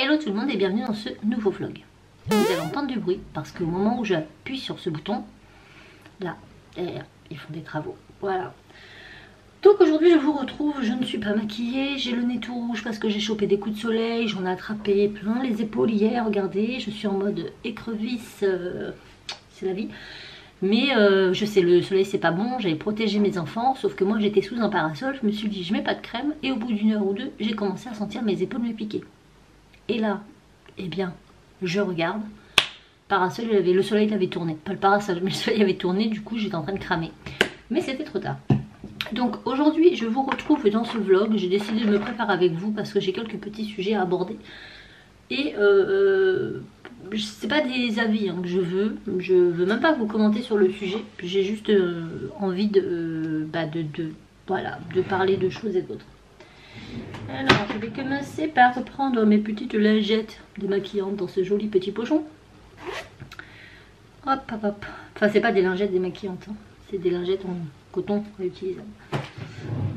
Hello tout le monde et bienvenue dans ce nouveau vlog. Vous allez entendre du bruit parce qu'au moment où j'appuie sur ce bouton, là, derrière, ils font des travaux. Voilà. Donc aujourd'hui je vous retrouve, je ne suis pas maquillée, j'ai le nez tout rouge parce que j'ai chopé des coups de soleil, j'en ai attrapé plein les épaules hier, regardez, je suis en mode écrevisse, c'est la vie. Mais je sais, le soleil c'est pas bon, j'avais protégé mes enfants, sauf que moi j'étais sous un parasol, je me suis dit je mets pas de crème et au bout d'une heure ou deux, j'ai commencé à sentir mes épaules me piquer. Et là, eh bien, je regarde, parasol, le soleil l'avait tourné, pas le parasol, mais le soleil avait tourné, du coup j'étais en train de cramer. Mais c'était trop tard. Donc aujourd'hui je vous retrouve dans ce vlog, j'ai décidé de me préparer avec vous parce que j'ai quelques petits sujets à aborder. Et c'est pas des avis hein, que je veux même pas que vous commentez sur le sujet, j'ai juste envie de parler de choses et d'autres. Alors je vais commencer par reprendre mes petites lingettes démaquillantes dans ce joli petit pochon. Hop hop hop, enfin c'est pas des lingettes démaquillantes, hein. C'est des lingettes en coton réutilisable.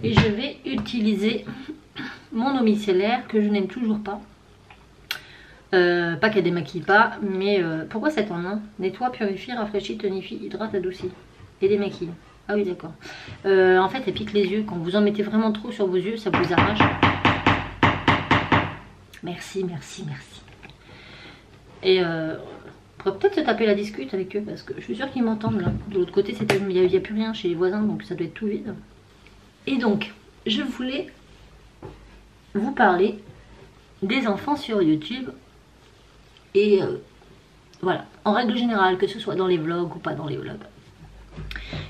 Et je vais utiliser mon eau micellaire que je n'aime toujours pas. Pas qu'elle démaquille pas, mais pourquoi c'est en un? Nettoie, purifie, rafraîchit, tonifie, hydrate, adoucit et démaquille. Ah oui d'accord. En fait elle pique les yeux, quand vous en mettez vraiment trop sur vos yeux ça vous arrache. Merci, merci, merci. Et on pourrait peut-être se taper la discute avec eux parce que je suis sûre qu'ils m'entendent là. De l'autre côté il n'y a plus rien chez les voisins donc ça doit être tout vide. Et donc je voulais vous parler des enfants sur YouTube. Et voilà, en règle générale, que ce soit dans les vlogs ou pas dans les vlogs.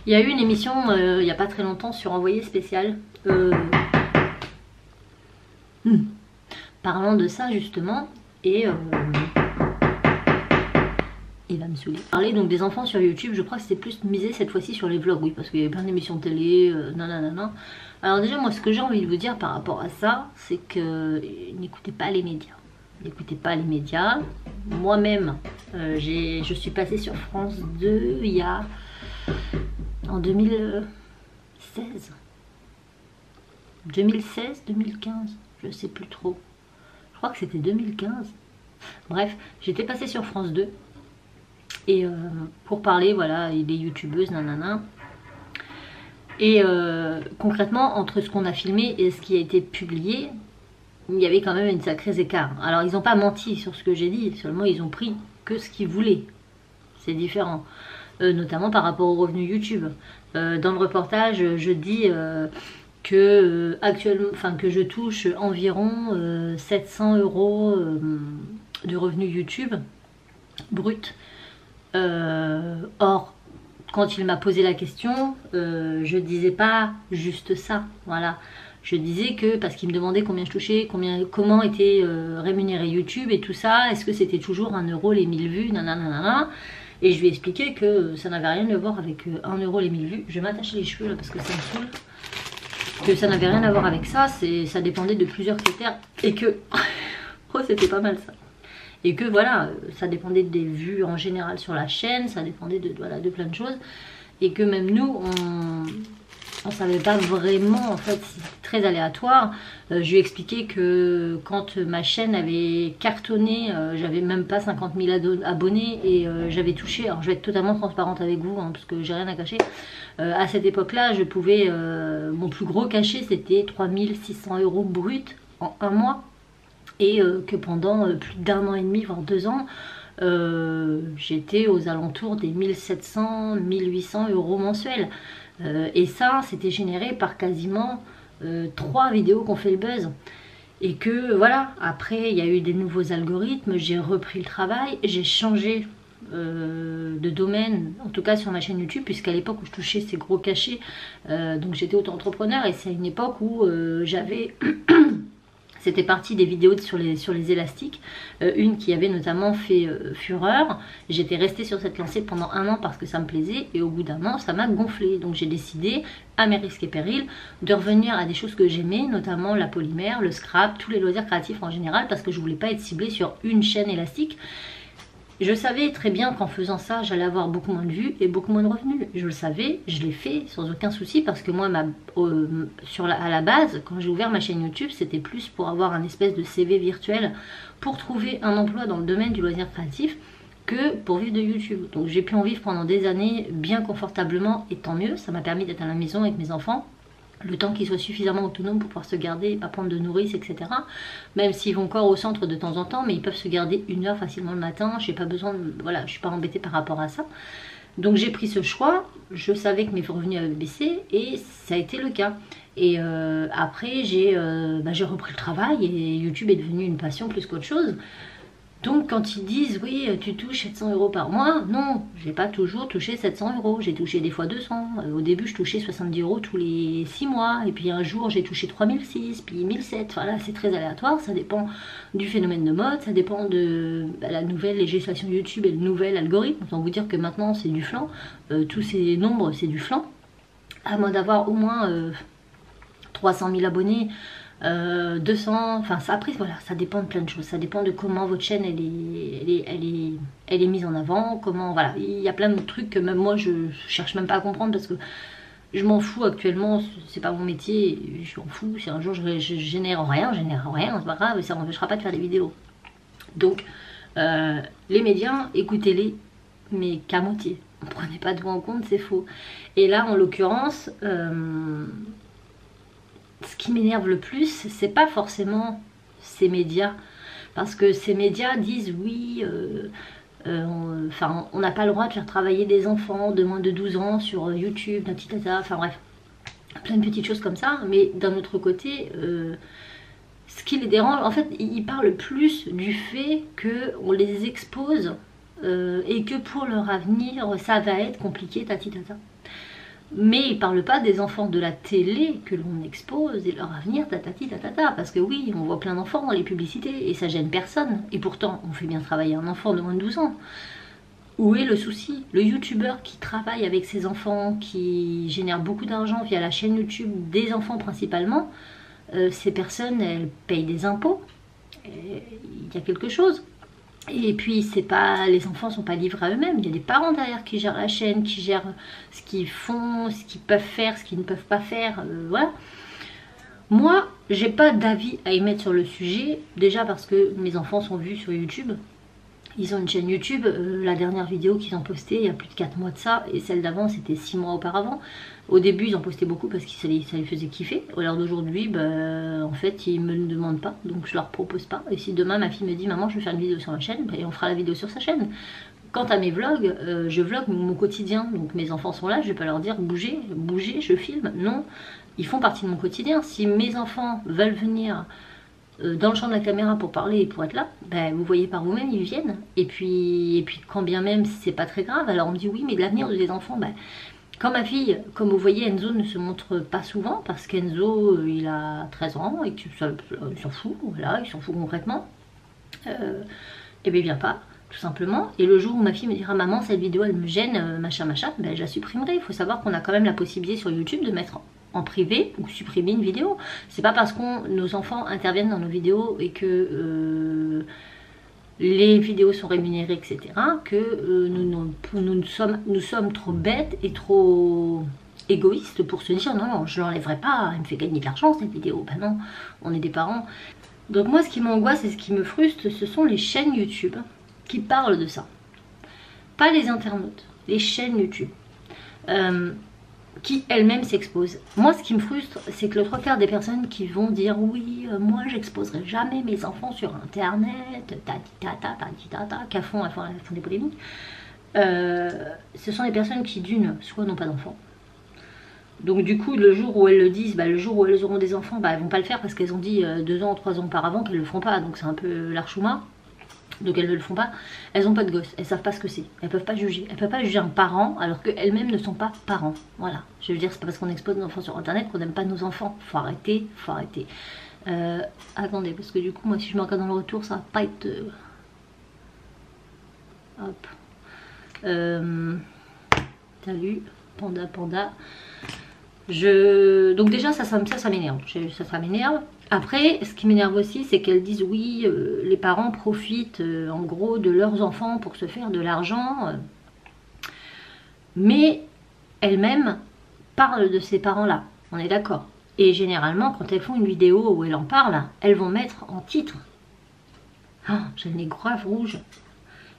Il y a eu une émission il n'y a pas très longtemps sur Envoyé spécial. Parlant de ça justement. Et il va me saouler. Parler donc des enfants sur YouTube, je crois que c'était plus misé cette fois-ci sur les vlogs, oui, parce qu'il y avait plein d'émissions de télé, nanana. Alors déjà moi ce que j'ai envie de vous dire par rapport à ça, c'est que n'écoutez pas les médias. N'écoutez pas les médias. Moi-même, je suis passée sur France 2 il y a en 2016. 2016, 2015, je sais plus trop. Je crois que c'était 2015. Bref, j'étais passée sur France 2 et pour parler, voilà, des youtubeuses, nanana. Et concrètement, entre ce qu'on a filmé et ce qui a été publié, il y avait quand même une sacrée écart. Alors ils n'ont pas menti sur ce que j'ai dit, seulement ils ont pris que ce qu'ils voulaient. C'est différent. Notamment par rapport aux revenus YouTube. Dans le reportage, je dis que actuellement, que je touche environ 700 € de revenus YouTube brut. Or, quand il m'a posé la question, je disais pas juste ça. Voilà. Je disais que, parce qu'il me demandait combien je touchais, comment était rémunéré YouTube et tout ça, est-ce que c'était toujours 1 € les 1000 vues, nanana. Et je lui ai expliqué que ça n'avait rien à voir avec 1 € les 1000 vues. Je vais m'attacher les cheveux là parce que ça me saoule. Que ça n'avait rien à voir avec ça, ça dépendait de plusieurs critères. Et que, oh c'était pas mal ça. Et que voilà, ça dépendait des vues en général sur la chaîne, ça dépendait de plein de choses. Et que même nous, on savait pas vraiment, en fait, c'est très aléatoire. Je lui ai expliqué que quand ma chaîne avait cartonné, j'avais même pas 50 000 abonnés et j'avais touché, alors je vais être totalement transparente avec vous hein, parce que j'ai rien à cacher. À cette époque-là, je pouvais, mon plus gros cachet c'était 3600 € brut en un mois et que pendant plus d'1 an et demi, voire 2 ans, j'étais aux alentours des 1700, 1800 € mensuels. Et ça, c'était généré par quasiment 3 vidéos qui ont fait le buzz. Et que voilà, après il y a eu des nouveaux algorithmes, j'ai repris le travail, j'ai changé de domaine, en tout cas sur ma chaîne YouTube, puisqu'à l'époque où je touchais ces gros cachets, donc j'étais auto-entrepreneur et c'est une époque où j'avais... C'était parti des vidéos sur les élastiques, une qui avait notamment fait fureur. J'étais restée sur cette lancée pendant 1 an parce que ça me plaisait et au bout d'1 an ça m'a gonflé. Donc j'ai décidé, à mes risques et périls, de revenir à des choses que j'aimais, notamment la polymère, le scrap, tous les loisirs créatifs en général parce que je voulais pas être ciblée sur une chaîne élastique. Je savais très bien qu'en faisant ça, j'allais avoir beaucoup moins de vues et beaucoup moins de revenus. Je le savais, je l'ai fait sans aucun souci parce que moi, à la base, quand j'ai ouvert ma chaîne YouTube, c'était plus pour avoir un espèce de CV virtuel pour trouver un emploi dans le domaine du loisir créatif que pour vivre de YouTube. Donc j'ai pu en vivre pendant des années bien confortablement et tant mieux. Ça m'a permis d'être à la maison avec mes enfants, le temps qu'ils soient suffisamment autonomes pour pouvoir se garder, pas prendre de nourrice, etc. Même s'ils vont encore au centre de temps en temps, mais ils peuvent se garder 1 heure facilement le matin. J'ai pas besoin de, voilà, je suis pas embêtée par rapport à ça. Donc j'ai pris ce choix. Je savais que mes revenus avaient baissé et ça a été le cas. Et après j'ai repris le travail et YouTube est devenu une passion plus qu'autre chose. Donc quand ils disent oui tu touches 700 € par mois, non, j'ai pas toujours touché 700 €, j'ai touché des fois 200. Au début je touchais 70 € tous les 6 mois, et puis un jour j'ai touché 3006, puis 1007, voilà, c'est très aléatoire, ça dépend du phénomène de mode, ça dépend de la nouvelle législation YouTube et le nouvel algorithme. Autant vous dire que maintenant c'est du flan, tous ces nombres c'est du flan, à moins d'avoir au moins 300 000 abonnés, 200, enfin ça, après voilà, ça dépend de plein de choses, ça dépend de comment votre chaîne elle est mise en avant, comment, voilà, il y a plein de trucs que même moi je cherche même pas à comprendre parce que je m'en fous actuellement, c'est pas mon métier, je m'en fous, si un jour je génère rien, c'est pas grave, ça m'empêchera pas de faire des vidéos. Donc les médias, écoutez-les, mais qu'à moitié, ne prenez pas de vous en compte, c'est faux. Et là en l'occurrence, ce qui m'énerve le plus, c'est pas forcément ces médias, parce que ces médias disent oui, on n'a pas le droit de faire travailler des enfants de moins de 12 ans sur YouTube, enfin bref, plein de petites choses comme ça. Mais d'un autre côté, ce qui les dérange, en fait, ils parlent plus du fait qu'on les expose et que pour leur avenir, ça va être compliqué, tatitata. Mais ils ne parlent pas des enfants de la télé que l'on expose et leur avenir, tatati tatata. Parce que oui, on voit plein d'enfants dans les publicités et ça gêne personne. Et pourtant, on fait bien travailler un enfant de moins de 12 ans. Où est le souci? Le youtubeur qui travaille avec ses enfants, qui génère beaucoup d'argent via la chaîne YouTube des enfants principalement, ces personnes, elles payent des impôts. Il y a quelque chose. Et puis c'est pas, les enfants sont pas livrés à eux-mêmes, il y a des parents derrière qui gèrent la chaîne, qui gèrent ce qu'ils font, ce qu'ils peuvent faire, ce qu'ils ne peuvent pas faire, voilà. Moi, j'ai pas d'avis à émettre sur le sujet, déjà parce que mes enfants sont vus sur YouTube. Ils ont une chaîne YouTube, la dernière vidéo qu'ils ont postée il y a plus de 4 mois de ça, et celle d'avant c'était 6 mois auparavant. Au début ils ont posté beaucoup parce que ça les faisait kiffer. À l'heure d'aujourd'hui, en fait ils me le demandent pas, donc je leur propose pas. Et si demain ma fille me dit maman je veux faire une vidéo sur ma chaîne, on fera la vidéo sur sa chaîne. Quant à mes vlogs, je vlog mon quotidien, donc mes enfants sont là, je vais pas leur dire bougez, bougez, je filme, non. Ils font partie de mon quotidien. Si mes enfants veulent venir dans le champ de la caméra pour parler et pour être là, vous voyez par vous-même, ils viennent. Et puis quand bien même c'est pas très grave, alors on me dit oui mais l'avenir des enfants, quand ma fille, comme vous voyez, Enzo ne se montre pas souvent parce qu'Enzo il a 13 ans et qu'il s'en fout, voilà, il s'en fout concrètement, et bien il vient pas, tout simplement. Et le jour où ma fille me dira maman cette vidéo elle me gêne, machin, je la supprimerai. Il faut savoir qu'on a quand même la possibilité sur YouTube de mettre en privé ou supprimer une vidéo. C'est pas parce que nos enfants interviennent dans nos vidéos et que les vidéos sont rémunérées, etc., que nous sommes trop bêtes et trop égoïstes pour se dire non, je l'enlèverai pas, elle me fait gagner de l'argent cette vidéo. Ben non, on est des parents. Donc moi ce qui m'angoisse et ce qui me frustre, ce sont les chaînes YouTube qui parlent de ça. Pas les internautes, les chaînes YouTube. Qui elles-mêmes s'exposent. Moi ce qui me frustre c'est que le 3/4 des personnes qui vont dire oui moi j'exposerai jamais mes enfants sur internet, qu'à fond, elles font des polémiques, ce sont des personnes qui d'une soit n'ont pas d'enfants, donc du coup le jour où elles le disent, le jour où elles auront des enfants, elles vont pas le faire parce qu'elles ont dit 2 ans ou 3 ans auparavant qu'elles le feront pas, donc c'est un peu l'archouma. Donc elles ne le font pas, elles n'ont pas de gosses, elles savent pas ce que c'est, elles peuvent pas juger, elles peuvent pas juger un parent alors qu'elles-mêmes ne sont pas parents. Voilà, je veux dire, c'est pas parce qu'on expose nos enfants sur internet qu'on n'aime pas nos enfants, faut arrêter, faut arrêter. Attendez, parce que du coup moi si je me regarde dans le retour ça va pas être... Hop. Salut, panda. Donc déjà, ça m'énerve. Ça m'énerve. Après, ce qui m'énerve aussi, c'est qu'elles disent oui, les parents profitent en gros de leurs enfants pour se faire de l'argent. Mais elles-mêmes parlent de ces parents-là. On est d'accord. Et généralement, quand elles font une vidéo où elles en parlent, elles vont mettre en titre. Ah, j'ai le nez grave rouge.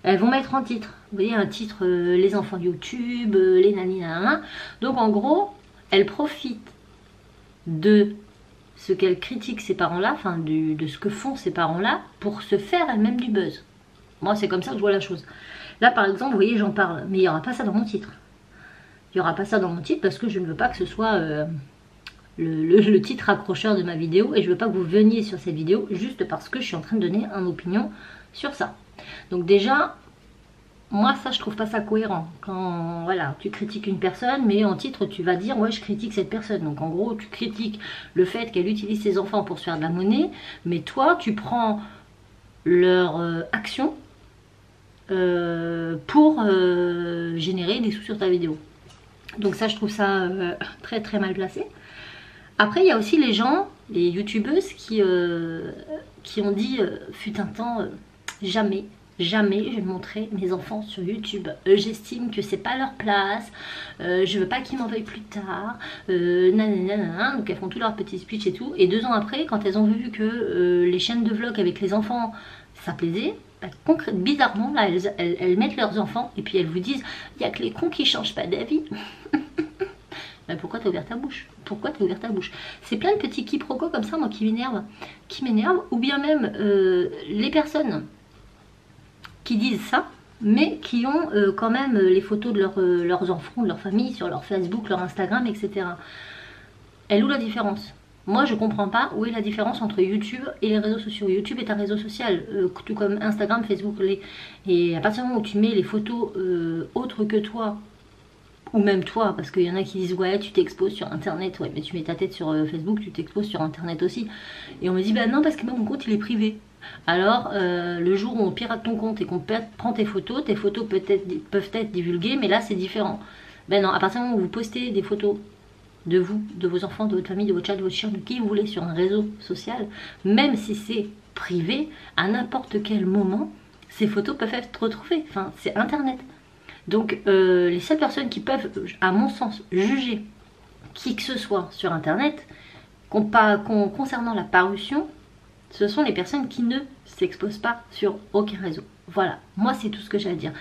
Elles vont mettre en titre. Vous voyez, un titre, les enfants de YouTube, les naninana. Donc en gros, elles profitent de ce qu'elles critiquent ces parents-là, enfin de ce que font ces parents-là, pour se faire elles-mêmes du buzz. Moi, c'est comme ça que je vois la chose. Là, par exemple, vous voyez, j'en parle, mais il n'y aura pas ça dans mon titre. Il n'y aura pas ça dans mon titre parce que je ne veux pas que ce soit le titre accrocheur de ma vidéo, et je ne veux pas que vous veniez sur cette vidéo juste parce que je suis en train de donner une opinion sur ça. Donc déjà, moi ça je trouve pas ça cohérent. Quand voilà, tu critiques une personne, mais en titre tu vas dire ouais je critique cette personne. Donc en gros tu critiques le fait qu'elle utilise ses enfants pour se faire de la monnaie, mais toi tu prends leur action pour générer des sous sur ta vidéo. Donc ça je trouve ça très très mal placé. Après il y a aussi les gens, les youtubeuses qui ont dit fut un temps jamais je vais montrer mes enfants sur YouTube. J'estime que c'est pas leur place. Je veux pas qu'ils m'en veuillent plus tard. Nanana. Donc elles font tout leur petit speech et tout. Et 2 ans après, quand elles ont vu que les chaînes de vlog avec les enfants, ça plaisait, bah, bizarrement, là, elles mettent leurs enfants et puis elles vous disent il y a que les cons qui changent pas d'avis. Mais pourquoi t'as ouvert ta bouche? Pourquoi t'as ouvert ta bouche? C'est plein de petits quiproquos comme ça, moi, qui m'énervent. Ou bien même les personnes qui disent ça, mais qui ont quand même les photos de leurs enfants, de leur famille, sur leur Facebook, leur Instagram, etc. Elle est où la différence? Moi, je comprends pas où est la différence entre YouTube et les réseaux sociaux. YouTube est un réseau social, tout comme Instagram, Facebook. Et à partir du moment où tu mets les photos autres que toi, ou même toi, parce qu'il y en a qui disent ouais tu t'exposes sur internet, ouais mais tu mets ta tête sur Facebook, tu t'exposes sur internet aussi. Et on me dit bah non parce que moi mon compte il est privé. Alors le jour où on pirate ton compte et qu'on prend tes photos peuvent être divulguées, mais là c'est différent. Ben non, à partir du moment où vous postez des photos de vous, de vos enfants, de votre famille, de votre chat, de votre chien, de qui vous voulez sur un réseau social, même si c'est privé, à n'importe quel moment, ces photos peuvent être retrouvées. Enfin, c'est internet. Donc les seules personnes qui peuvent, à mon sens, juger qui que ce soit sur internet, concernant la parution, ce sont les personnes qui ne s'exposent pas sur aucun réseau. Voilà, moi c'est tout ce que j'ai à dire.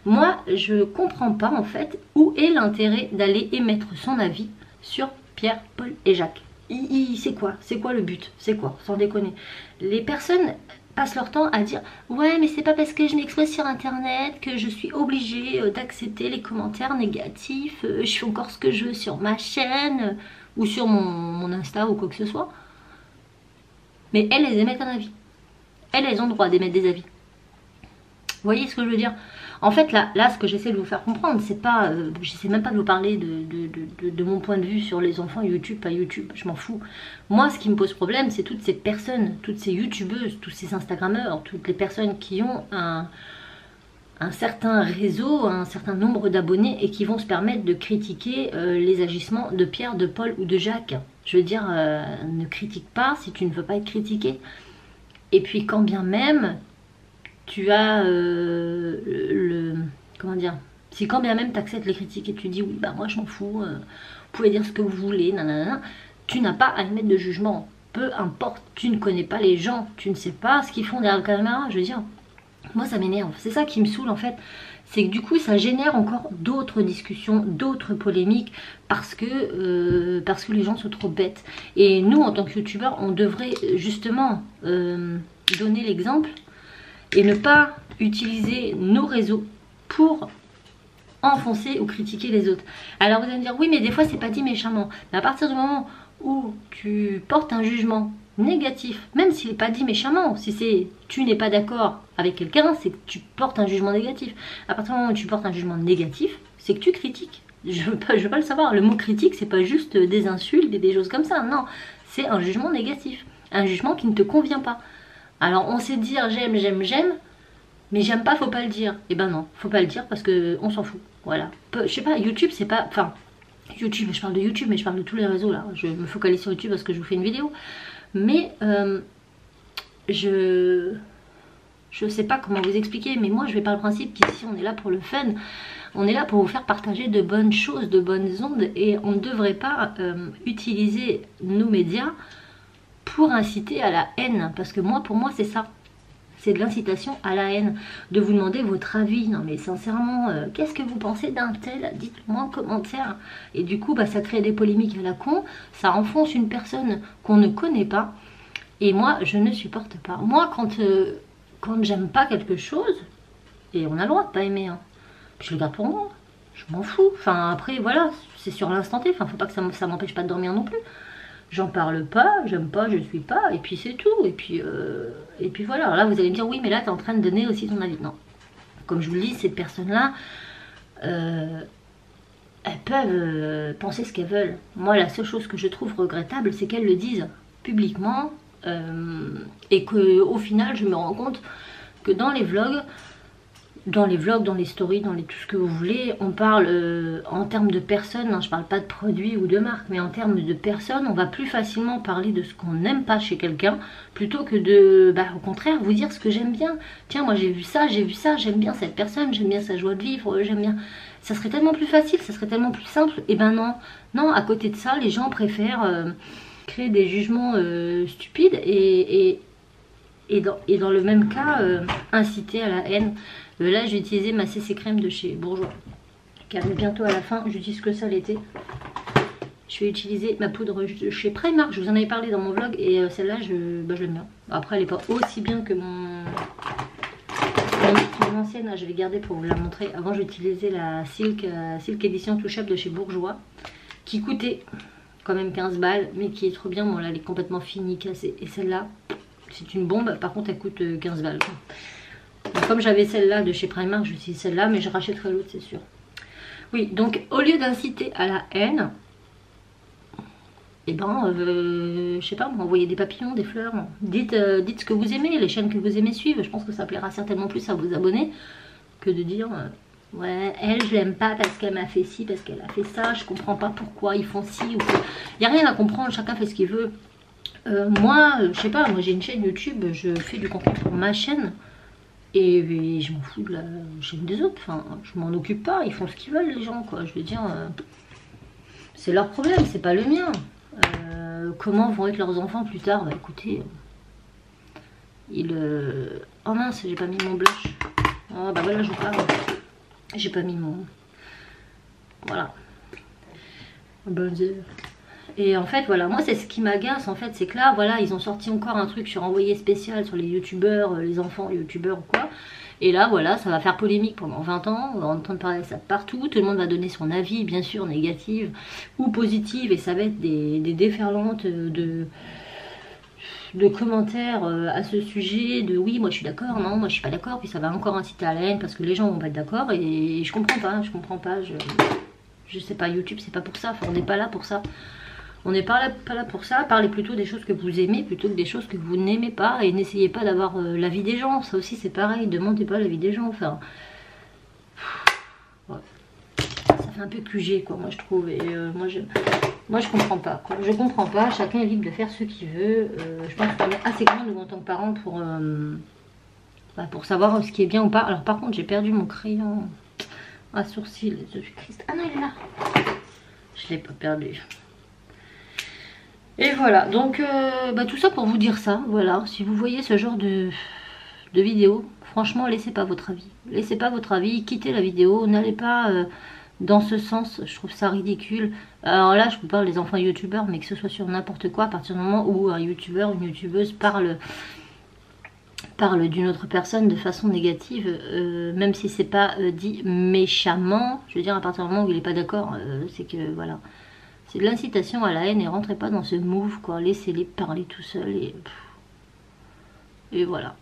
Moi je comprends pas en fait où est l'intérêt d'aller émettre son avis sur Pierre, Paul et Jacques. C'est quoi? C'est quoi le but? C'est quoi? Sans déconner. Les personnes passent leur temps à dire ouais mais c'est pas parce que je m'expose sur internet que je suis obligée d'accepter les commentaires négatifs, je fais encore ce que je veux sur ma chaîne ou sur mon Insta ou quoi que ce soit. Mais elles émettent un avis. Elles ont le droit d'émettre des avis. Vous voyez ce que je veux dire? En fait là ce que j'essaie de vous faire comprendre, c'est pas j'essaie même pas de vous parler de mon point de vue sur les enfants YouTube, pas YouTube, je m'en fous. Moi ce qui me pose problème, c'est toutes ces personnes, toutes ces youtubeuses, tous ces instagrammeurs, toutes les personnes qui ont un certain réseau, un certain nombre d'abonnés et qui vont se permettre de critiquer les agissements de Pierre, de Paul ou de Jacques. Je veux dire, ne critique pas si tu ne veux pas être critiqué. Et puis quand bien même tu as comment dire, si quand bien même tu acceptes les critiques et tu dis oui bah moi je m'en fous, vous pouvez dire ce que vous voulez, nanana, tu n'as pas à émettre de jugement. Peu importe, tu ne connais pas les gens, tu ne sais pas ce qu'ils font derrière la caméra, je veux dire. Moi ça m'énerve, c'est ça qui me saoule en fait, c'est que du coup ça génère encore d'autres discussions, d'autres polémiques, parce que les gens sont trop bêtes. Et nous en tant que youtubeurs, on devrait justement donner l'exemple et ne pas utiliser nos réseaux pour enfoncer ou critiquer les autres. Alors vous allez me dire oui mais des fois c'est pas dit méchamment, mais à partir du moment où tu portes un jugement négatif, même s'il n'est pas dit méchamment, si c'est tu n'es pas d'accord avec quelqu'un, c'est que tu portes un jugement négatif. À partir du moment où tu portes un jugement négatif, c'est que tu critiques. Je veux pas le savoir. Le mot critique, c'est pas juste des insultes et des choses comme ça. Non, c'est un jugement négatif, un jugement qui ne te convient pas. Alors on sait dire j'aime, mais j'aime pas, faut pas le dire. Et ben non, faut pas le dire parce que on s'en fout. Voilà. Je sais pas, YouTube c'est pas, enfin YouTube, je parle de YouTube, mais je parle de tous les réseaux là. Je me focalise sur YouTube parce que je vous fais une vidéo. Mais je sais pas comment vous expliquer, mais moi je vais par le principe qu'ici on est là pour le fun. On est là pour vous faire partager de bonnes choses, de bonnes ondes, et on ne devrait pas utiliser nos médias pour inciter à la haine. Parce que moi, pour moi, c'est ça. C'est de l'incitation à la haine. De vous demander votre avis. Non mais sincèrement, qu'est-ce que vous pensez d'un tel? Dites-moi en commentaire. Et du coup, bah, ça crée des polémiques à la con. Ça enfonce une personne qu'on ne connaît pas. Et moi, je ne supporte pas. Moi, quand j'aime pas quelque chose, et on a le droit de pas aimer, hein, je le garde pour moi. Je m'en fous. Enfin, après, voilà, c'est sur l'instant T. Enfin, faut pas que ça m'empêche pas de dormir non plus. J'en parle pas, j'aime pas, je suis pas, et puis c'est tout. Et puis voilà. Alors là, vous allez me dire, oui, mais là, tu es en train de donner aussi ton avis. Non. Comme je vous le dis, ces personnes-là, elles peuvent penser ce qu'elles veulent. Moi, la seule chose que je trouve regrettable, c'est qu'elles le disent publiquement. Et qu'au final, je me rends compte que dans les vlogs, dans les stories, dans tout ce que vous voulez, on parle en termes de personnes, hein, je parle pas de produits ou de marques, mais en termes de personnes, on va plus facilement parler de ce qu'on n'aime pas chez quelqu'un, plutôt que de, au contraire, vous dire ce que j'aime bien. Tiens, moi j'ai vu ça, j'aime bien cette personne, j'aime bien sa joie de vivre, j'aime bien... Ça serait tellement plus facile, ça serait tellement plus simple. Et ben non, non, à côté de ça, les gens préfèrent créer des jugements stupides et dans le même cas, inciter à la haine. Là, j'ai utilisé ma CC crème de chez Bourjois, qui arrive bientôt à la fin. J'utilise que ça l'été. Je vais utiliser ma poudre de chez Primark. Je vous en avais parlé dans mon vlog. Et celle-là, je l'aime bien. Après, elle n'est pas aussi bien que mon ancienne. Je vais garder pour vous la montrer. Avant, j'utilisais la Silk Edition Touch Up de chez Bourjois, qui coûtait quand même 15 balles, mais qui est trop bien. Bon, là, elle est complètement finie, cassée. Et celle-là, c'est une bombe. Par contre, elle coûte 15 balles. Donc, comme j'avais celle-là de chez Primark, j'utilise celle-là, mais je rachèterai l'autre, c'est sûr. Oui, donc au lieu d'inciter à la haine, eh ben, je sais pas, envoyez des papillons, des fleurs. Dites ce que vous aimez, les chaînes que vous aimez suivre. Je pense que ça plaira certainement plus à vos abonnés que de dire ouais, elle, je l'aime pas parce qu'elle m'a fait ci, parce qu'elle a fait ça. Je comprends pas pourquoi ils font ci ou ça. Il n'y a rien à comprendre, chacun fait ce qu'il veut. Moi, je sais pas, moi j'ai une chaîne YouTube, je fais du contenu pour ma chaîne. Et je m'en fous de la chaîne des autres, enfin, je m'en occupe pas, ils font ce qu'ils veulent les gens, quoi. Je veux dire, c'est leur problème, c'est pas le mien. Comment vont être leurs enfants plus tard? Bah écoutez, oh mince, j'ai pas mis mon blush. Oh bah voilà, je vous parle. J'ai pas mis mon... Voilà. Et en fait, voilà, moi c'est ce qui m'agace en fait, c'est que là, voilà, ils ont sorti encore un truc sur envoyé spécial sur les youtubeurs, les enfants youtubeurs ou quoi. Et là, voilà, ça va faire polémique pendant 20 ans, on va entendre parler de ça partout, tout le monde va donner son avis, bien sûr, négative ou positive, et ça va être des déferlantes de commentaires à ce sujet, de oui, moi je suis d'accord, non, moi je suis pas d'accord, puis ça va encore inciter à la haine parce que les gens vont pas être d'accord, et je comprends pas, je sais pas, YouTube c'est pas pour ça, enfin, on n'est pas là pour ça. On n'est pas là pour ça. Parlez plutôt des choses que vous aimez plutôt que des choses que vous n'aimez pas. Et n'essayez pas d'avoir l'avis des gens. Ça aussi c'est pareil. Demandez pas l'avis des gens. Enfin, ouais. Ça fait un peu QG quoi, moi je trouve. Et moi je comprends pas. Quoi. Je comprends pas. Chacun est libre de faire ce qu'il veut. Je pense qu'on est assez grand nous en tant que parents pour savoir ce qui est bien ou pas. Alors par contre j'ai perdu mon crayon à sourcil. Jésus-Christ. Ah non il est là. Je l'ai pas perdu. Et voilà, donc tout ça pour vous dire ça, voilà, si vous voyez ce genre de vidéo, franchement laissez pas votre avis. Laissez pas votre avis, quittez la vidéo, n'allez pas dans ce sens, je trouve ça ridicule. Alors là je vous parle des enfants youtubeurs, mais que ce soit sur n'importe quoi, à partir du moment où un youtubeur, une youtubeuse parle d'une autre personne de façon négative, même si c'est pas dit méchamment, je veux dire à partir du moment où il n'est pas d'accord, c'est que voilà. C'est de l'incitation à la haine et rentrez pas dans ce move quoi, laissez-les parler tout seuls et voilà.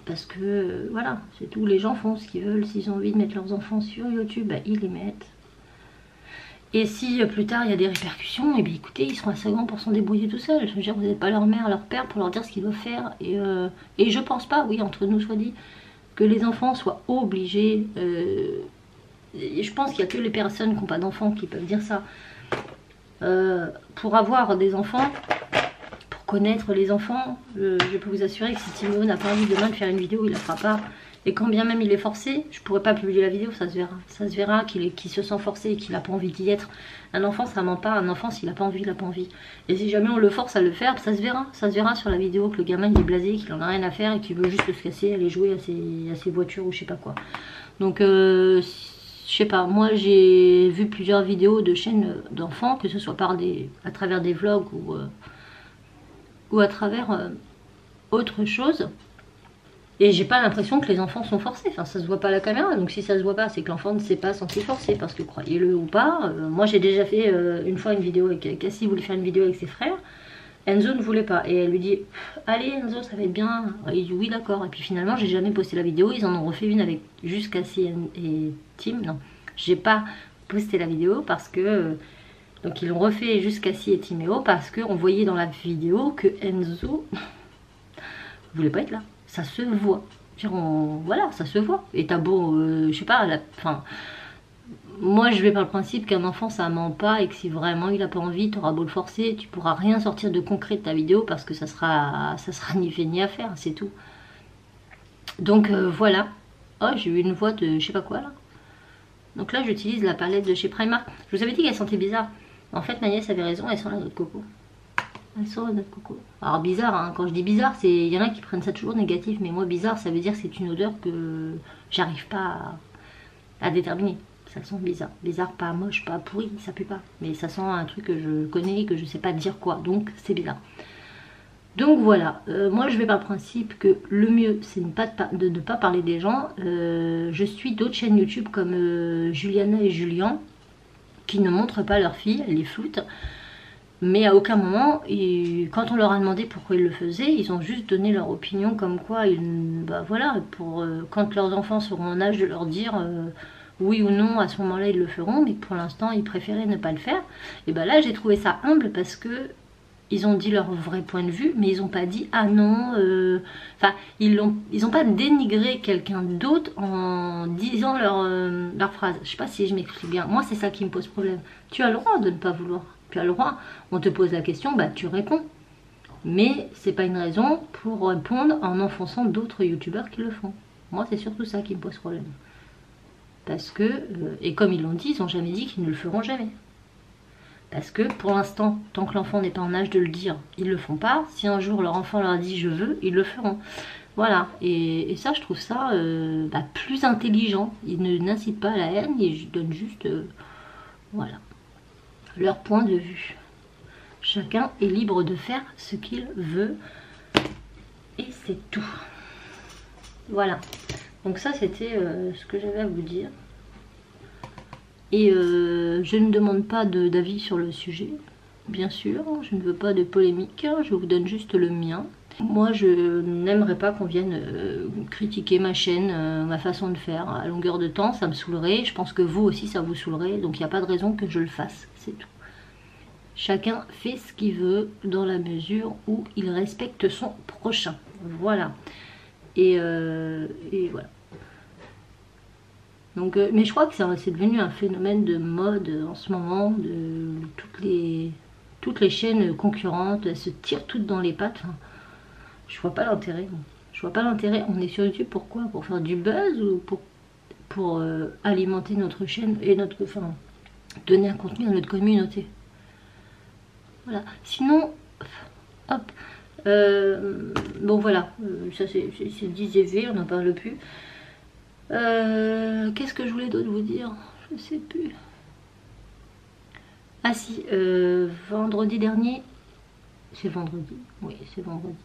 Parce que voilà, c'est tout, les gens font ce qu'ils veulent, s'ils ont envie de mettre leurs enfants sur YouTube, bah, ils les mettent. Et si plus tard il y a des répercussions, et bien écoutez, ils seront assez grands pour s'en débrouiller tout seuls. Je veux dire, vous n'êtes pas leur mère, leur père pour leur dire ce qu'ils doivent faire. Et je pense pas, oui, entre nous soit dit, que les enfants soient obligés je pense qu'il n'y a que les personnes qui n'ont pas d'enfants qui peuvent dire ça. Pour avoir des enfants, pour connaître les enfants, je peux vous assurer que si Timéo n'a pas envie demain de faire une vidéo, il la fera pas. Et quand bien même il est forcé, je pourrais pas publier la vidéo, ça se verra. Ça se verra qu'il se sent forcé et qu'il n'a pas envie d'y être. Un enfant, ça ment pas. Un enfant, s'il n'a pas envie, il n'a pas envie. Et si jamais on le force à le faire, ça se verra. Ça se verra sur la vidéo que le gamin il est blasé, qu'il en a rien à faire et qu'il veut juste se casser, aller jouer à ses voitures ou je sais pas quoi. Donc, je sais pas. Moi, j'ai vu plusieurs vidéos de chaînes d'enfants, que ce soit à travers des vlogs ou à travers autre chose. Et j'ai pas l'impression que les enfants sont forcés, enfin ça se voit pas à la caméra, donc si ça se voit pas c'est que l'enfant ne s'est pas senti forcé, parce que croyez-le ou pas, moi j'ai déjà fait une fois une vidéo avec Cassie, voulait faire une vidéo avec ses frères, Enzo ne voulait pas, et elle lui dit allez Enzo ça va être bien, il dit oui d'accord, et puis finalement j'ai jamais posté la vidéo, ils en ont refait une avec juste Cassie et Tim, non, j'ai pas posté la vidéo parce que, donc ils l'ont refait juste Cassie et Timéo, parce qu'on voyait dans la vidéo que Enzo voulait pas être là. Ça se voit. Voilà, ça se voit. Et t'as beau, je sais pas, enfin, moi je vais par le principe qu'un enfant ça ment pas et que si vraiment il a pas envie, t'auras beau le forcer, tu pourras rien sortir de concret de ta vidéo parce que ça sera ni fait ni à faire, c'est tout. Donc voilà. Oh, j'ai eu une voix de je sais pas quoi là. Donc là j'utilise la palette de chez Primark. Je vous avais dit qu'elle sentait bizarre. En fait ma nièce avait raison, elle sent la noix de coco. Elles sont notre coco. Alors bizarre, hein, quand je dis bizarre, il y en a qui prennent ça toujours négatif, mais moi bizarre ça veut dire que c'est une odeur que j'arrive pas à déterminer. Ça sent bizarre. Bizarre, pas moche, pas pourri, ça pue pas. Mais ça sent un truc que je connais, que je sais pas dire quoi, donc c'est bizarre. Donc voilà, moi je vais par principe que le mieux c'est de ne pas parler des gens. Je suis d'autres chaînes YouTube comme Juliana et Julien qui ne montrent pas leurs filles, elles les floutent. Mais à aucun moment, quand on leur a demandé pourquoi ils le faisaient, ils ont juste donné leur opinion comme quoi, bah voilà, quand leurs enfants seront en âge de leur dire oui ou non, à ce moment-là ils le feront, mais pour l'instant ils préféraient ne pas le faire. Et bah là j'ai trouvé ça humble parce que ils ont dit leur vrai point de vue, mais ils n'ont pas dit ah non, enfin ils ont pas dénigré quelqu'un d'autre en disant leur phrase. Je sais pas si je m'explique bien. Moi c'est ça qui me pose problème. Tu as le droit de ne pas vouloir. Tu as le droit, on te pose la question, bah tu réponds. Mais c'est pas une raison pour répondre en enfonçant d'autres youtubeurs qui le font. Moi c'est surtout ça qui me pose problème. Parce que, et comme ils l'ont dit, ils n'ont jamais dit qu'ils ne le feront jamais. Parce que pour l'instant, tant que l'enfant n'est pas en âge de le dire, ils ne le font pas. Si un jour leur enfant leur dit je veux, ils le feront. Voilà, et ça je trouve ça plus intelligent. Ils n'incitent pas à la haine, ils donnent juste, voilà, leur point de vue. Chacun est libre de faire ce qu'il veut et c'est tout. Voilà, donc ça c'était ce que j'avais à vous dire. Et je ne demande pas d'avis sur le sujet, bien sûr, je ne veux pas de polémique, je vous donne juste le mien. Moi je n'aimerais pas qu'on vienne critiquer ma chaîne, ma façon de faire à longueur de temps, ça me saoulerait, je pense que vous aussi ça vous saoulerait, donc il n'y a pas de raison que je le fasse, c'est tout. Chacun fait ce qu'il veut dans la mesure où il respecte son prochain. Voilà. Et voilà. Donc, mais je crois que c'est devenu un phénomène de mode en ce moment. De toutes les chaînes concurrentes, elles se tirent toutes dans les pattes. Enfin, je vois pas l'intérêt. Je vois pas l'intérêt. On est sur YouTube pourquoi? Pour faire du buzz ou pour alimenter notre chaîne et enfin, donner un contenu à notre communauté. Voilà. Sinon, hop. Bon voilà, ça c'est 10 EV, on n'en parle plus. Qu'est-ce que je voulais d'autre vous dire? Je sais plus. Ah si, vendredi dernier. C'est vendredi. Oui, c'est vendredi.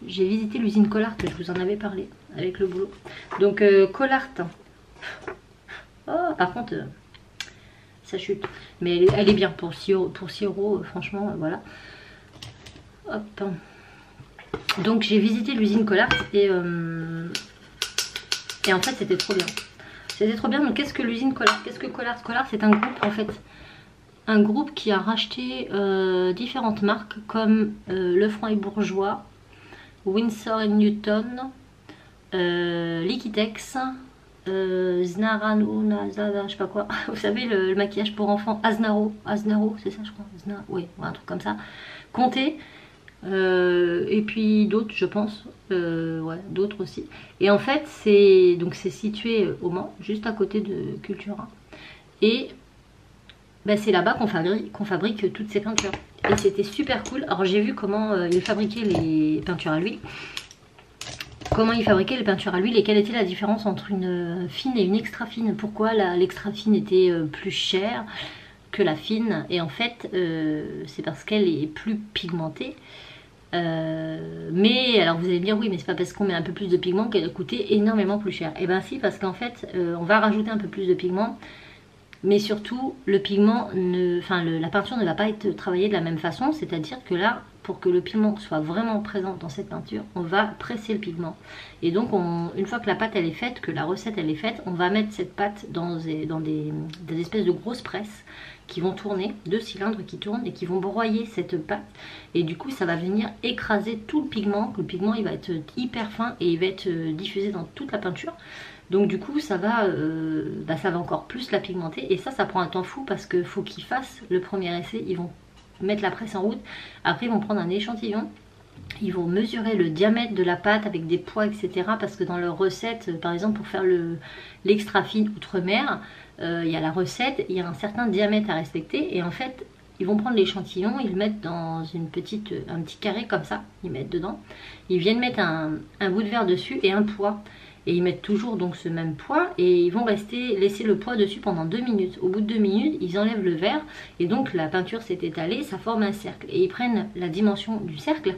J'ai visité l'usine Collart, je vous en avais parlé avec le boulot. Donc Collart. Oh, par contre, ça chute. Mais elle est bien pour 6 €, franchement, voilà. Hop. Donc j'ai visité l'usine Collart et en fait c'était trop bien. C'était trop bien. Donc qu'est-ce que l'usine Collart? Qu'est-ce que Collart? Collart c'est un groupe en fait. Un groupe qui a racheté différentes marques comme Lefranc et Bourgeois, Winsor & Newton, Liquitex, Znarano, je sais pas quoi. Vous savez, le maquillage pour enfants, Aznaro, c'est ça je crois. Oui, un truc comme ça. Comté. Et puis d'autres, je pense. Ouais, d'autres aussi. Et en fait, c'est situé au Mans, juste à côté de Cultura. Et ben, c'est là-bas qu'on fabrique toutes ces peintures. Et c'était super cool. Alors j'ai vu comment ils fabriquaient les peintures à l'huile. Comment ils fabriquaient les peintures à l'huile et quelle était la différence entre une fine et une extra fine. Pourquoi l'extra fine était plus chère que la fine. Et en fait, c'est parce qu'elle est plus pigmentée. Mais alors vous allez me dire oui, mais c'est pas parce qu'on met un peu plus de pigment qu'elle a coûté énormément plus cher. Et ben si, parce qu'en fait, on va rajouter un peu plus de pigment. Mais surtout, le pigment, la peinture ne va pas être travaillée de la même façon. C'est-à-dire que là, pour que le pigment soit vraiment présent dans cette peinture, on va presser le pigment. Et donc, une fois que la pâte elle est faite, que la recette elle est faite, on va mettre cette pâte dans des espèces de grosses presses qui vont tourner, 2 cylindres qui tournent et qui vont broyer cette pâte. Et du coup, ça va venir écraser tout le pigment. Le pigment, il va être hyper fin et il va être diffusé dans toute la peinture. Donc du coup ça va encore plus la pigmenter. Et ça prend un temps fou parce qu'il faut qu'ils fassent le premier essai. Ils vont mettre la presse en route. Après ils vont prendre un échantillon. Ils vont mesurer le diamètre de la pâte avec des poids, etc. Parce que dans leur recette, par exemple pour faire l'extra fine outre-mer, il y a la recette, il y a un certain diamètre à respecter. Et en fait ils vont prendre l'échantillon, ils le mettent dans un petit carré comme ça. Ils mettent dedans. Ils viennent mettre un bout de verre dessus et un poids. Et ils mettent toujours donc ce même poids et ils vont laisser le poids dessus pendant 2 minutes. Au bout de 2 minutes, ils enlèvent le verre et donc la peinture s'est étalée, ça forme un cercle. Et ils prennent la dimension du cercle.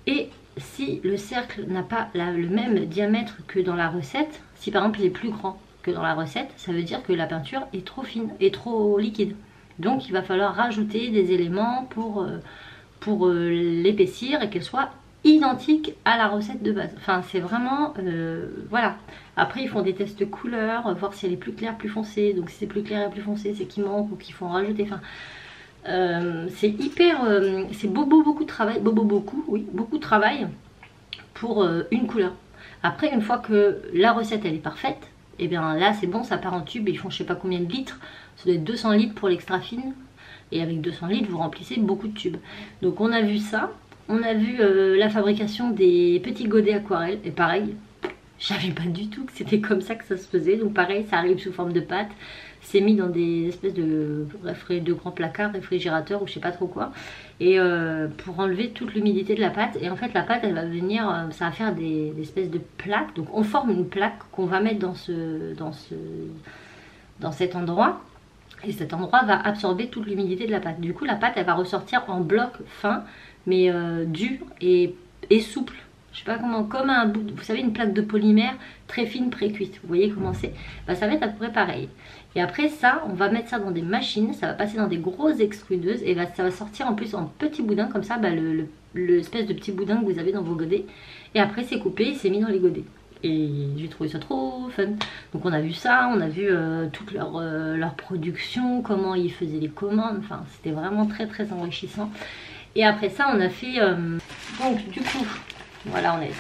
Et si le cercle n'a pas le même diamètre que dans la recette, si par exemple il est plus grand que dans la recette, ça veut dire que la peinture est trop fine et trop liquide. Donc il va falloir rajouter des éléments pour l'épaissir et qu'elle soit identique à la recette de base. Enfin c'est vraiment voilà. Après ils font des tests couleurs, voir si elle est plus claire, plus foncée. Donc si c'est plus clair et plus foncé, c'est qu'il manque ou qu'il faut en rajouter. Enfin c'est hyper c'est beaucoup de travail, beaucoup de travail pour une couleur. Après une fois que la recette elle est parfaite, et bien là c'est bon, ça part en tube et ils font je sais pas combien de litres. Ça doit être 200 litres pour l'extra fine. Et avec 200 litres vous remplissez beaucoup de tubes. Donc on a vu ça. On a vu la fabrication des petits godets aquarelles. Et pareil, je savais pas du tout que c'était comme ça que ça se faisait. Donc pareil, ça arrive sous forme de pâte. C'est mis dans des espèces de grands placards, réfrigérateurs ou je sais pas trop quoi. Et pour enlever toute l'humidité de la pâte. Et en fait la pâte elle va venir, ça va faire des espèces de plaques. Donc on forme une plaque qu'on va mettre dans cet endroit. Et cet endroit va absorber toute l'humidité de la pâte. Du coup la pâte elle va ressortir en bloc fin, mais dur et souple. Je sais pas comment, comme un bout, vous savez, une plaque de polymère très fine pré-cuite. Vous voyez comment c'est? Bah, ça va être à peu près pareil. Et après ça, on va mettre ça dans des machines, ça va passer dans des grosses extrudeuses et ça va sortir en plus en petits boudins comme ça, l'espèce de petit boudin que vous avez dans vos godets. Et après c'est coupé et c'est mis dans les godets. Et j'ai trouvé ça trop fun. Donc on a vu ça, on a vu toute leur production, comment ils faisaient les commandes. Enfin c'était vraiment très très enrichissant. Et après ça on a fait donc du coup voilà, on a été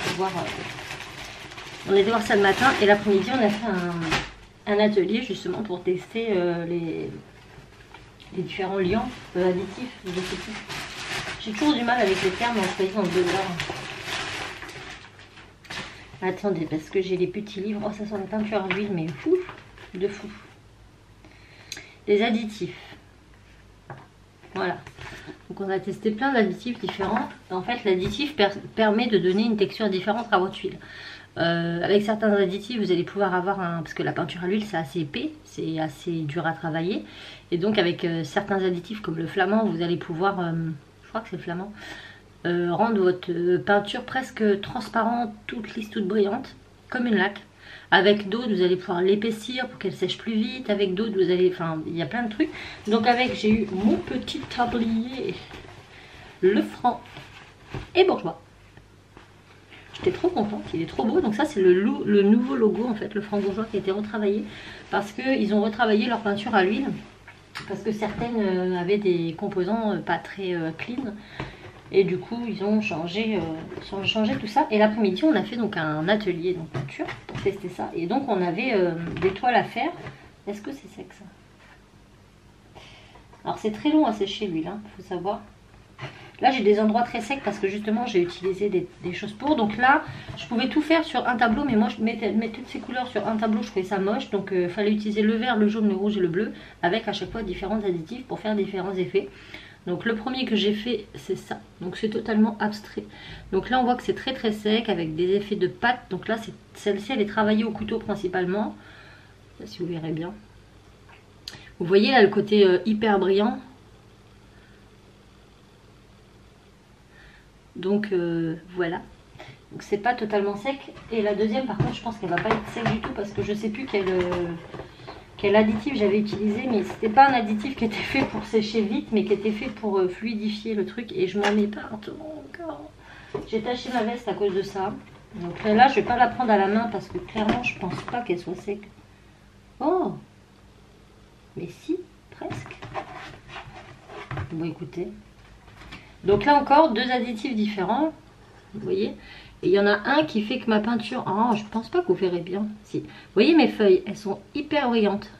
voir ça le matin et l'après-midi on a fait un atelier justement pour tester les différents liants additifs. Je sais plus. J'ai toujours du mal avec les termes employés dans le beurre. Attendez, parce que j'ai les petits livres. Oh, ça sent la peinture à l'huile, mais fou, de fou. Les additifs. Voilà. Donc on a testé plein d'additifs différents. En fait, l'additif permet de donner une texture différente à votre huile. Avec certains additifs, vous allez pouvoir avoir parce que la peinture à l'huile, c'est assez épais, c'est assez dur à travailler. Et donc avec certains additifs comme le flamand, vous allez pouvoir, je crois que c'est le flamand, rendre votre peinture presque transparente, toute lisse, toute brillante, comme une laque. Avec d'autres, vous allez pouvoir l'épaissir pour qu'elle sèche plus vite. Avec d'autres, vous allez... Enfin, il y a plein de trucs. Donc j'ai eu mon petit tablier, le franc et bourgeois. J'étais trop contente, il est trop beau. Donc ça, c'est le nouveau logo, en fait, le franc bourgeois qui a été retravaillé. Parce qu'ils ont retravaillé leur peinture à l'huile. Parce que certaines avaient des composants pas très clean. Et du coup, ils ont changé tout ça. Et l'après-midi, on a fait donc un atelier donc peinture pour tester ça. Et donc, on avait des toiles à faire. Est-ce que c'est sec ça? Alors, c'est très long à sécher l'huile, hein, faut savoir. Là, j'ai des endroits très secs parce que justement, j'ai utilisé des choses pour. Donc là, je pouvais tout faire sur un tableau. Mais moi, je mettais toutes ces couleurs sur un tableau. Je trouvais ça moche. Donc, il fallait utiliser le vert, le jaune, le rouge et le bleu. Avec à chaque fois différents additifs pour faire différents effets. Donc le premier que j'ai fait, c'est ça. Donc c'est totalement abstrait. Donc là, on voit que c'est très très sec avec des effets de pâte. Donc là, celle-ci, elle est travaillée au couteau principalement. Je sais pas si vous verrez bien. Vous voyez là le côté hyper brillant. Donc voilà. Donc c'est pas totalement sec. Et la deuxième, par contre, je pense qu'elle va pas être sec du tout parce que je sais plus quel additif j'avais utilisé, mais c'était pas un additif qui était fait pour sécher vite, mais qui était fait pour fluidifier le truc. Et je m'en mets partout encore. J'ai taché ma veste à cause de ça. Donc là, je vais pas la prendre à la main parce que clairement, je pense pas qu'elle soit sec. Oh, mais si, presque. Bon, écoutez. Donc là encore, deux additifs différents. Vous voyez? Et il y en a un qui fait que ma peinture... Oh, je pense pas que vous verrez bien. Si. Vous voyez mes feuilles, elles sont hyper brillantes.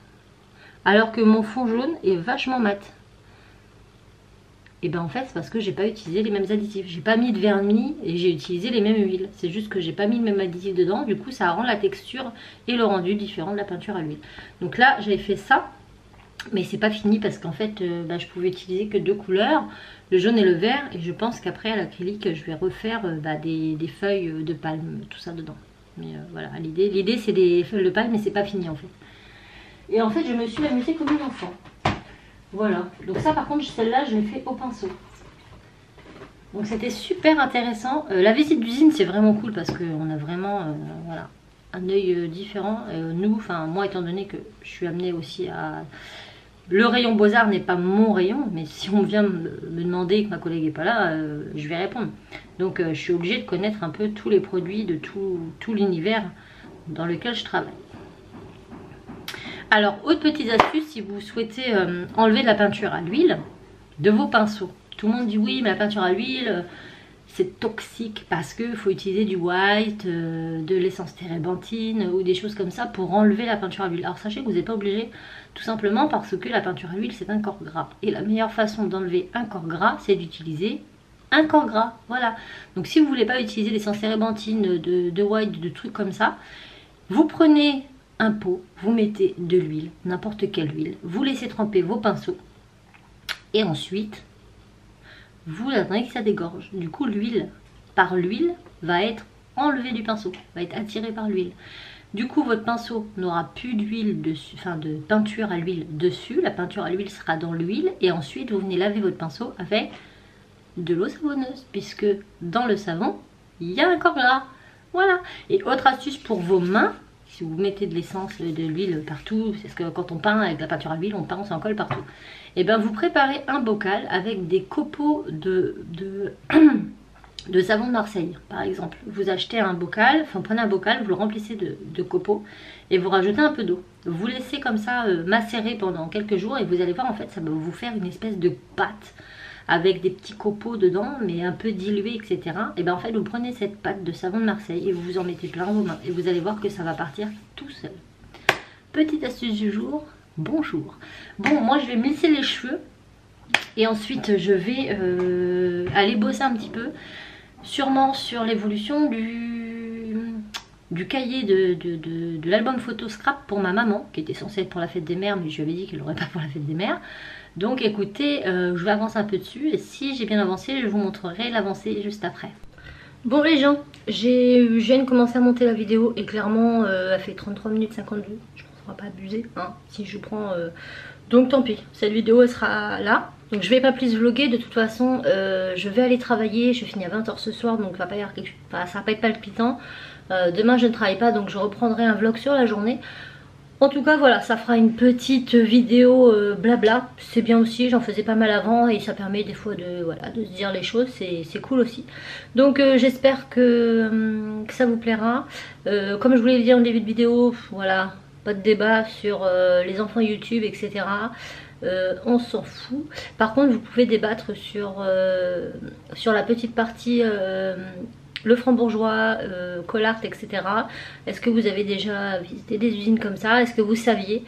Alors que mon fond jaune est vachement mat. Et ben en fait, c'est parce que j'ai pas utilisé les mêmes additifs. J'ai pas mis de vernis et j'ai utilisé les mêmes huiles. C'est juste que j'ai pas mis le même additif dedans. Du coup, ça rend la texture et le rendu différent de la peinture à l'huile. Donc là, j'avais fait ça. Mais c'est pas fini parce qu'en fait, je pouvais utiliser que deux couleurs, le jaune et le vert. Et je pense qu'après, à l'acrylique, je vais refaire des feuilles de palme, tout ça dedans. Mais voilà, l'idée c'est des feuilles de palme, mais c'est pas fini en fait. Et en fait, je me suis amusée comme une enfant. Voilà. Donc ça, par contre, celle-là, je l'ai fait au pinceau. Donc c'était super intéressant. La visite d'usine, c'est vraiment cool parce qu'on a vraiment voilà, un œil différent. Nous, enfin moi, étant donné que je suis amenée aussi à... Le rayon Beaux-Arts n'est pas mon rayon, mais si on vient me demander et que ma collègue n'est pas là, je vais répondre. Donc je suis obligée de connaître un peu tous les produits de tout l'univers dans lequel je travaille. Alors, autre petite astuce, si vous souhaitez enlever de la peinture à l'huile, de vos pinceaux. Tout le monde dit oui, mais la peinture à l'huile, c'est toxique parce qu'il faut utiliser du white, de l'essence térébenthine ou des choses comme ça pour enlever la peinture à l'huile. Alors sachez que vous n'êtes pas obligé, tout simplement parce que la peinture à l'huile c'est un corps gras. Et la meilleure façon d'enlever un corps gras, c'est d'utiliser un corps gras. Voilà. Donc si vous ne voulez pas utiliser l'essence térébenthine, de white, de trucs comme ça, vous prenez un pot, vous mettez de l'huile, n'importe quelle huile, vous laissez tremper vos pinceaux et ensuite vous attendez que ça dégorge. Du coup, l'huile, va être enlevée du pinceau, va être attirée par l'huile. Du coup, votre pinceau n'aura plus d'huile dessus, enfin de peinture à l'huile dessus. La peinture à l'huile sera dans l'huile et ensuite vous venez laver votre pinceau avec de l'eau savonneuse, puisque dans le savon, il y a un corps gras. Voilà. Et autre astuce pour vos mains, si vous mettez de l'essence, de l'huile partout, c'est ce que quand on peint avec la peinture à l'huile, on peint, on s'en colle partout. Et bien vous préparez un bocal avec des copeaux de savon de Marseille, par exemple. Vous achetez un bocal, enfin prenez un bocal, vous le remplissez de copeaux et vous rajoutez un peu d'eau. Vous laissez comme ça macérer pendant quelques jours et vous allez voir en fait ça va vous faire une espèce de pâte avec des petits copeaux dedans mais un peu dilués, etc. Et bien en fait vous prenez cette pâte de savon de Marseille et vous vous en mettez plein vos mains et vous allez voir que ça va partir tout seul. Petite astuce du jour, bonjour. Bon, moi je vais me lisser les cheveux et ensuite je vais aller bosser un petit peu, sûrement sur l'évolution du cahier de l'album photo scrap pour ma maman qui était censée être pour la fête des mères, mais je lui avais dit qu'elle n'aurait pas pour la fête des mères. Donc écoutez, je vais avancer un peu dessus et si j'ai bien avancé, je vous montrerai l'avancée juste après. Bon les gens, je viens de commencer à monter la vidéo et clairement elle fait 33 minutes 52. Je pense qu'on va pas abuser hein, si je prends... Donc tant pis, cette vidéo elle sera là. Donc je vais pas plus vlogger, de toute façon je vais aller travailler, je finis à 20 h ce soir donc ça va pas être palpitant. Demain je ne travaille pas donc je reprendrai un vlog sur la journée. En tout cas voilà, ça fera une petite vidéo blabla, c'est bien aussi, j'en faisais pas mal avant et ça permet des fois de se dire les choses, c'est cool aussi. Donc j'espère que ça vous plaira. Comme je vous l'ai dit en début de vidéo, voilà, pas de débat sur les enfants YouTube, etc. on s'en fout. Par contre vous pouvez débattre sur la petite partie le Franc-Bourgeois, Collart, etc. Est-ce que vous avez déjà visité des usines comme ça? Est-ce que vous saviez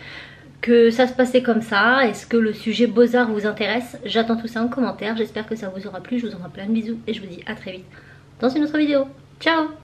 que ça se passait comme ça? Est-ce que le sujet Beaux-Arts vous intéresse? J'attends tout ça en commentaire. J'espère que ça vous aura plu. Je vous envoie plein de bisous et je vous dis à très vite dans une autre vidéo. Ciao!